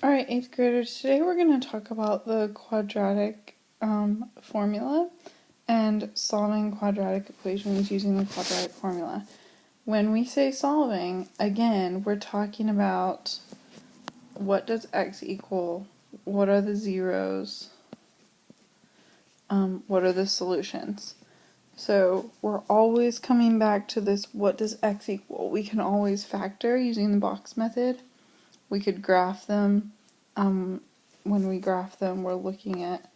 Alright, 8th graders, today we're going to talk about the quadratic formula and solving quadratic equations using the quadratic formula. When we say solving, again, we're talking about what does x equal, what are the zeros, what are the solutions. So we're always coming back to this, what does x equal? We can always factor using the box method. We could graph them. When we graph them, we're looking at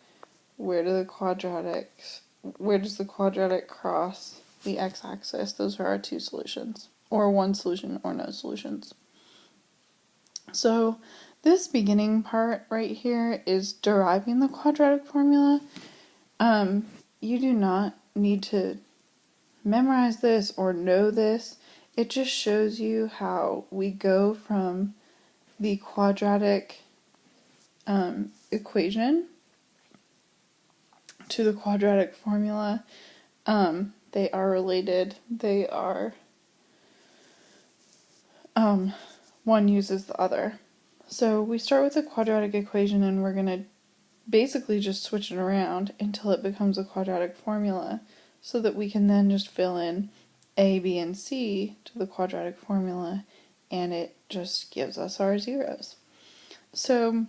where does the quadratic cross the x-axis. Those are our two solutions, or one solution or no solutions. So this beginning part right here is deriving the quadratic formula. You do not need to memorize this or know this. It just shows you how we go from the quadratic equation to the quadratic formula. They are related. They are, one uses the other. So we start with the quadratic equation and we're going to basically just switch it around until it becomes a quadratic formula so that we can then just fill in a, b, and c to the quadratic formula and it just gives us our zeros. So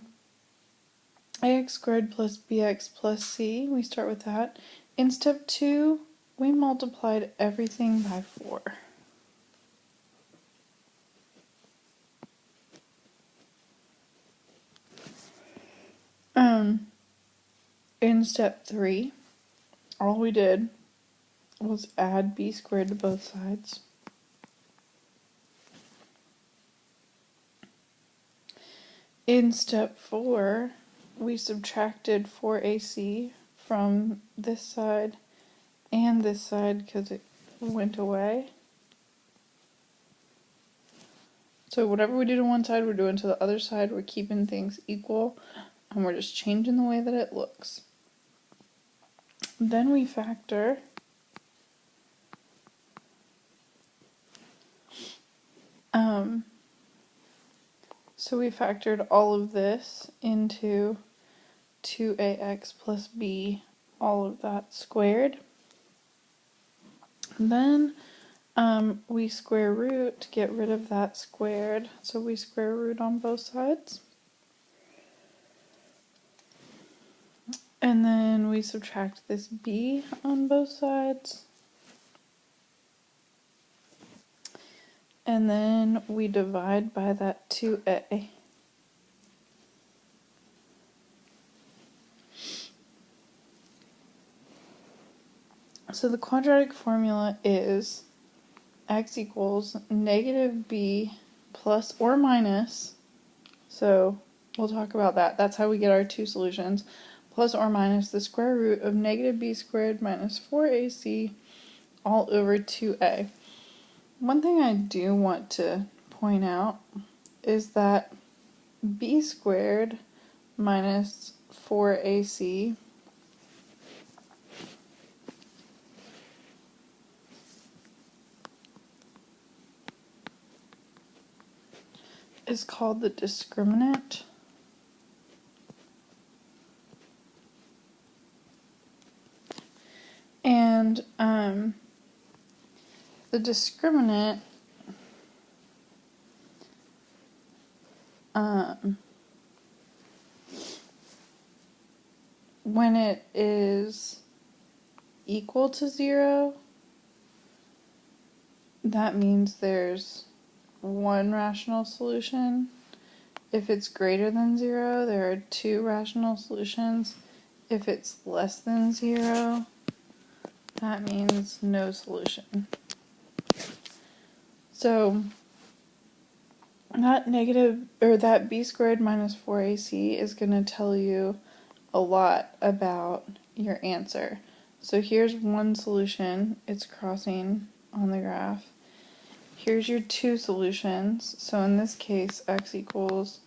ax squared plus bx plus c, we start with that. In step 2, we multiplied everything by 4. In step 3, all we did was add b squared to both sides. In step 4, we subtracted 4ac from this side and this side because it went away. So whatever we do to one side, we're doing to the other side. We're keeping things equal, and we're just changing the way that it looks. Then we factor. So we factored all of this into 2ax plus b, all of that squared. Then we square root to get rid of that squared, so we square root on both sides. And then we subtract this b on both sides. And then we divide by that 2a. So the quadratic formula is x equals negative b plus or minus, so we'll talk about that. That's how we get our two solutions. Plus or minus the square root of negative b squared minus 4ac all over 2a. One thing I do want to point out is that b squared minus 4ac is called the discriminant. And the discriminant when it is equal to 0, that means there's one rational solution. If it's greater than 0, there are two rational solutions. If it's less than 0, that means no solution. So that b squared minus 4ac is going to tell you a lot about your answer. So here's one solution, it's crossing on the graph. Here's your two solutions. So in this case, x equals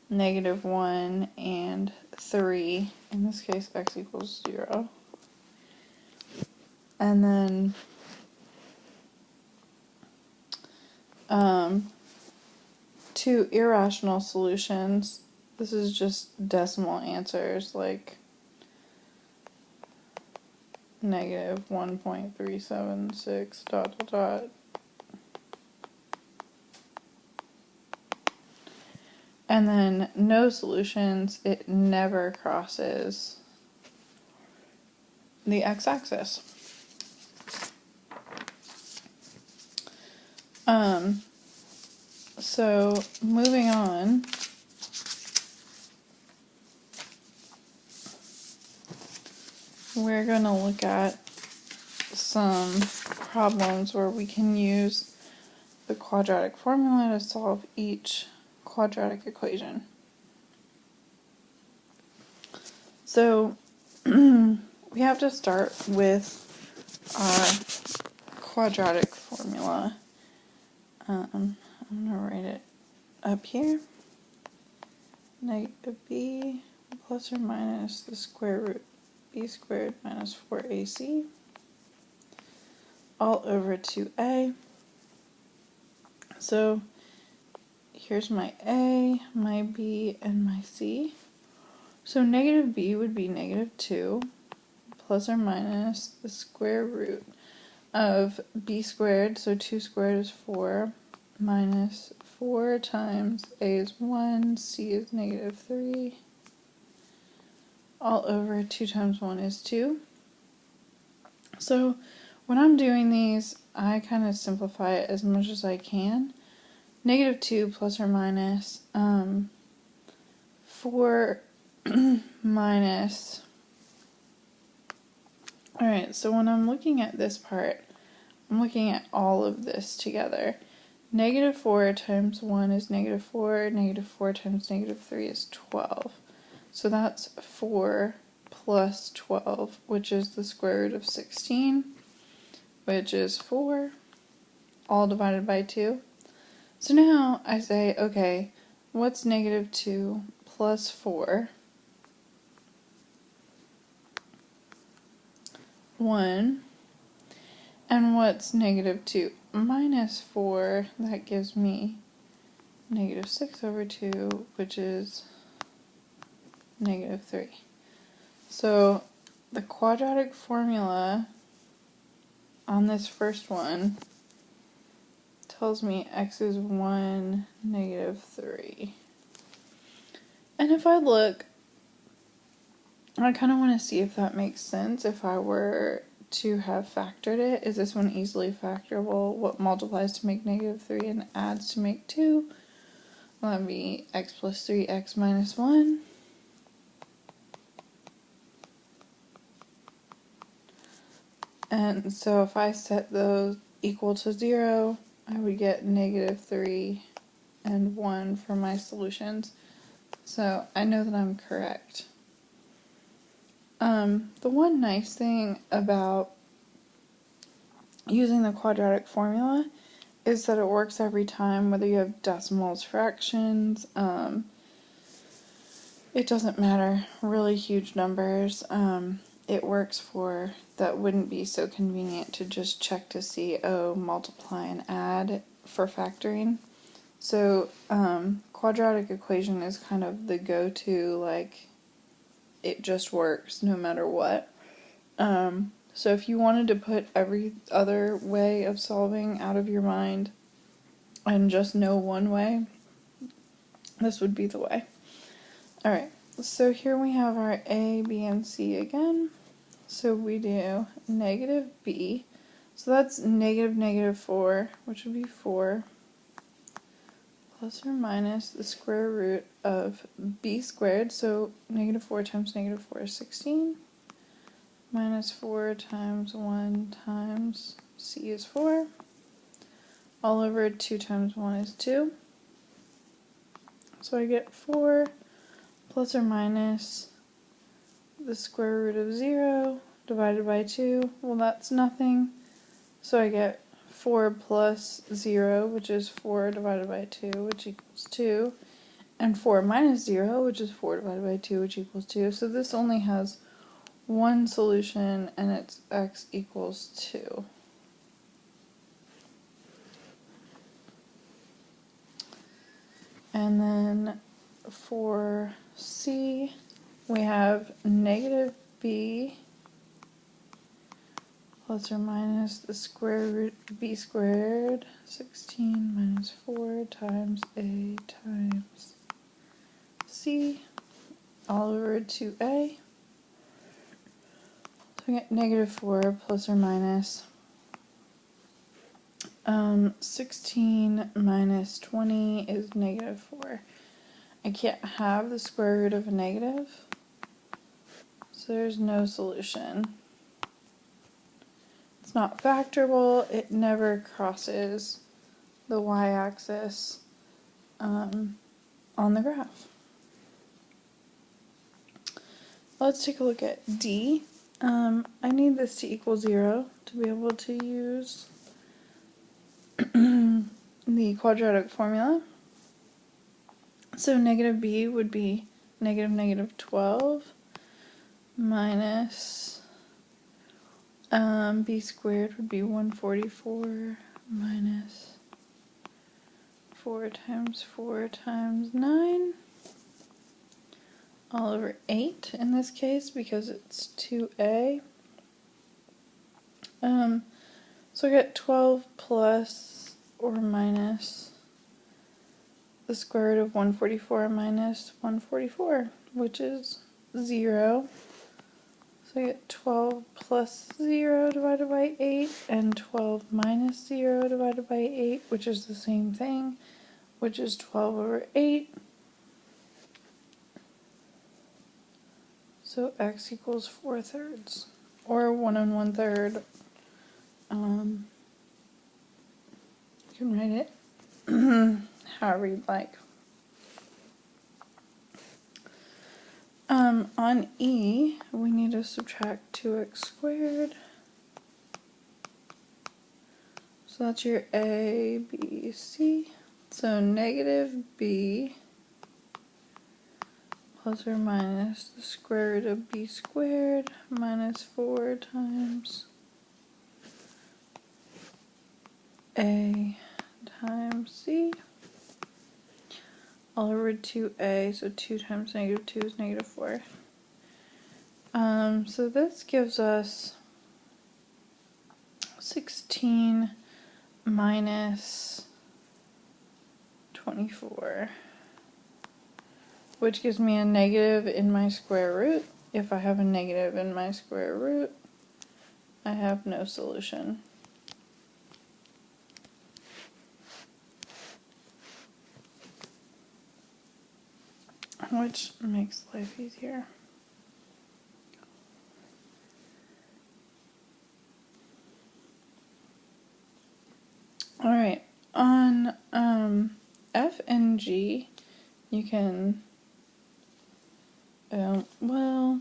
negative 1 and 3. In this case, x equals 0. And then two irrational solutions. This is just decimal answers, like negative 1.376 dot dot dot. And then no solutions, it never crosses the x-axis. So moving on, we're going to look at some problems where we can use the quadratic formula to solve each quadratic equation. So we have to start with our quadratic formula. I'm going to write it up here. Negative b plus or minus the square root b squared minus 4ac all over 2a. So here's my a, my b, and my c. So negative b would be negative 2 plus or minus the square root of b squared, so 2 squared is 4, minus 4 times a is 1, c is negative 3, all over 2 times 1 is 2. So when I'm doing these, I kind of simplify it as much as I can. Negative 2 plus or minus 4 minus. Alright, so when I'm looking at this part, I'm looking at all of this together. Negative 4 times 1 is negative 4, negative 4 times negative 3 is 12. So that's 4 plus 12, which is the square root of 16, which is 4, all divided by 2. So now I say, okay, what's negative 2 plus 4? 1. And what's negative 2 minus 4? That gives me negative 6 over 2, which is negative 3. So the quadratic formula on this first one tells me x is 1, negative 3. And if I look, I kind of want to see if that makes sense. If I were to have factored it, is this one easily factorable? What multiplies to make negative 3 and adds to make 2? Well, that would be x plus 3, x minus 1. And so if I set those equal to 0, I would get negative 3 and 1 for my solutions. So I know that I'm correct. The one nice thing about using the quadratic formula is that it works every time, whether you have decimals, fractions, it doesn't matter, really huge numbers. It works for, that wouldn't be so convenient to just check to see, oh, multiply and add for factoring. So quadratic equation is kind of the go-to, like, it just works no matter what. So if you wanted to put every other way of solving out of your mind and just know one way, this would be the way. Alright, so here we have our a, b, and c again. So we do negative b, so that's negative negative 4, which would be 4, plus or minus the square root of b squared, so negative 4 times negative 4 is 16, minus 4 times 1 times c is 4, all over 2 times 1 is 2. So I get 4 plus or minus the square root of 0 divided by 2. Well, that's nothing. So I get 4 plus 0, which is 4 divided by 2, which equals 2. And 4 minus 0, which is 4 divided by 2, which equals 2. So this only has one solution, and it's x equals 2. And then for C, we have negative b plus or minus the square root of b squared, 16 minus 4 times a times c, all over 2a. So we get negative 4 plus or minus 16 minus 20 is negative 4. I can't have the square root of a negative, so there's no solution. It's not factorable, it never crosses the y-axis on the graph. Let's take a look at D. I need this to equal 0 to be able to use the quadratic formula. So negative b would be negative 12 minus b squared would be 144 minus 4 times 9 all over 8 in this case because it's 2a. So I get 12 plus or minus the square root of 144 minus 144, which is 0. So I get 12 plus 0 divided by 8, and 12 minus 0 divided by 8, which is the same thing, which is 12 over 8. So x equals 4/3, or 1 1/3. You can write it however you'd like. On E, we need to subtract 2x squared. So that's your A, B, C. So negative b plus or minus the square root of b squared minus 4 times a times c all over 2a, so 2 times negative 2 is negative 4. So this gives us 16 minus 24, which gives me a negative in my square root. If I have a negative in my square root, I have no solution. Which makes life easier. Alright, on F and G, you can, well,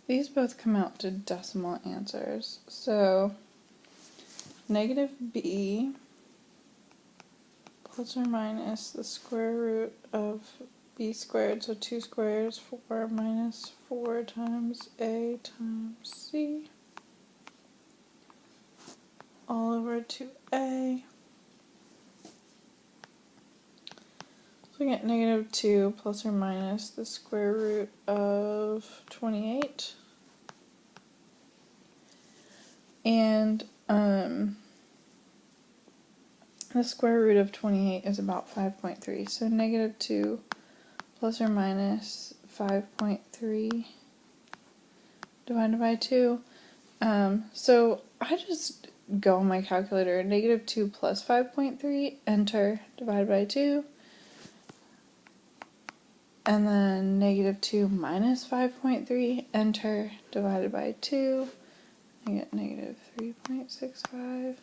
these both come out to decimal answers. So, negative b plus or minus the square root of b squared, so 2 squares, 4 minus 4 times a times c, all over 2a. So we get negative 2 plus or minus the square root of 28. And the square root of 28 is about 5.3. So negative 2 plus or minus 5.3 divided by 2. So I just go on my calculator, negative 2 plus 5.3, enter, divided by 2. And then negative 2 minus 5.3, enter, divided by 2. I get negative 3.65.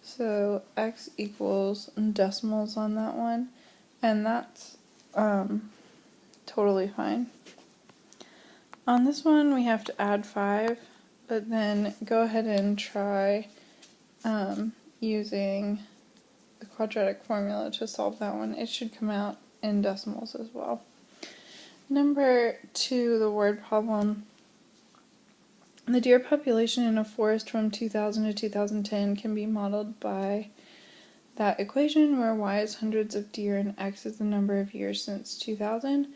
So x equals decimals on that one, and that's totally fine. On this one we have to add 5, but then go ahead and try using the quadratic formula to solve that one. It should come out in decimals as well. Number 2, the word problem. The deer population in a forest from 2000 to 2010 can be modeled by that equation where y is hundreds of deer and x is the number of years since 2000.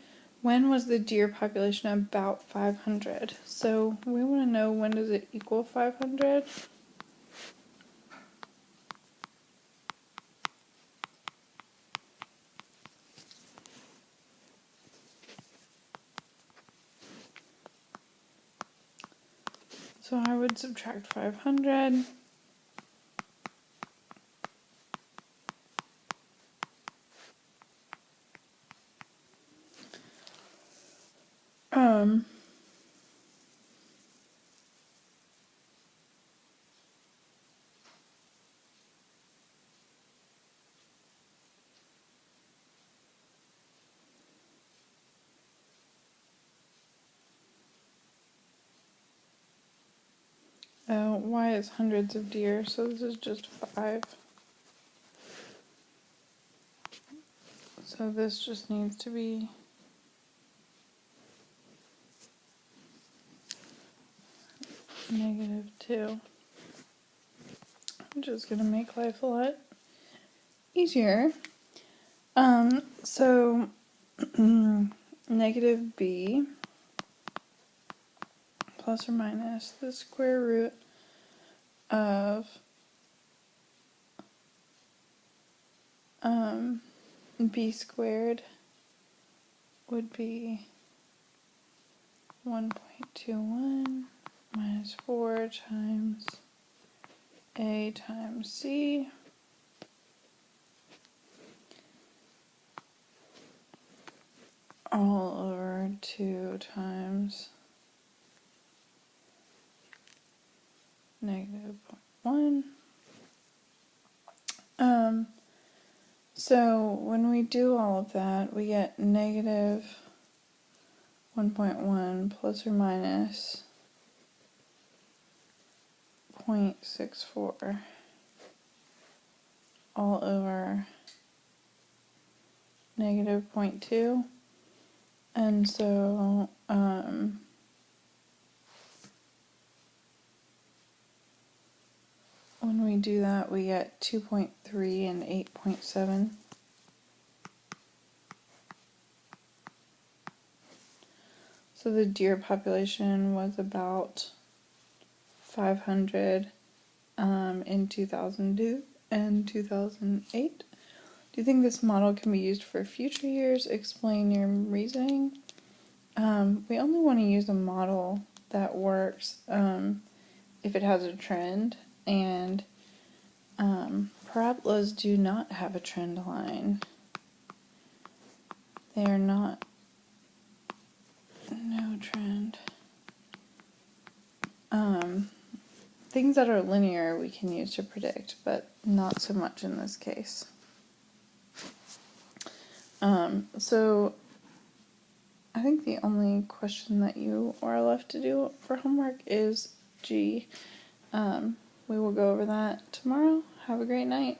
When was the deer population about 500? So we want to know, when does it equal 500? So I would subtract 500. Um, y is hundreds of deer, so this is just 5. So this just needs to be -2. Which is going to make life a lot easier. So negative b plus or minus the square root of b squared would be 1.21 minus 4 times a times c all over 2 times -0.1. So when we do all of that, we get -1.1 plus or minus 0.64 all over -0.2. And so when we do that, we get 2.3 and 8.7. So the deer population was about 500 in 2002 and 2008. Do you think this model can be used for future years? Explain your reasoning. We only want to use a model that works if it has a trend, and parabolas do not have a trend line. They are not, no trend. Things that are linear we can use to predict, but not so much in this case. So I think the only question that you are left to do for homework is G. We will go over that tomorrow. Have a great night.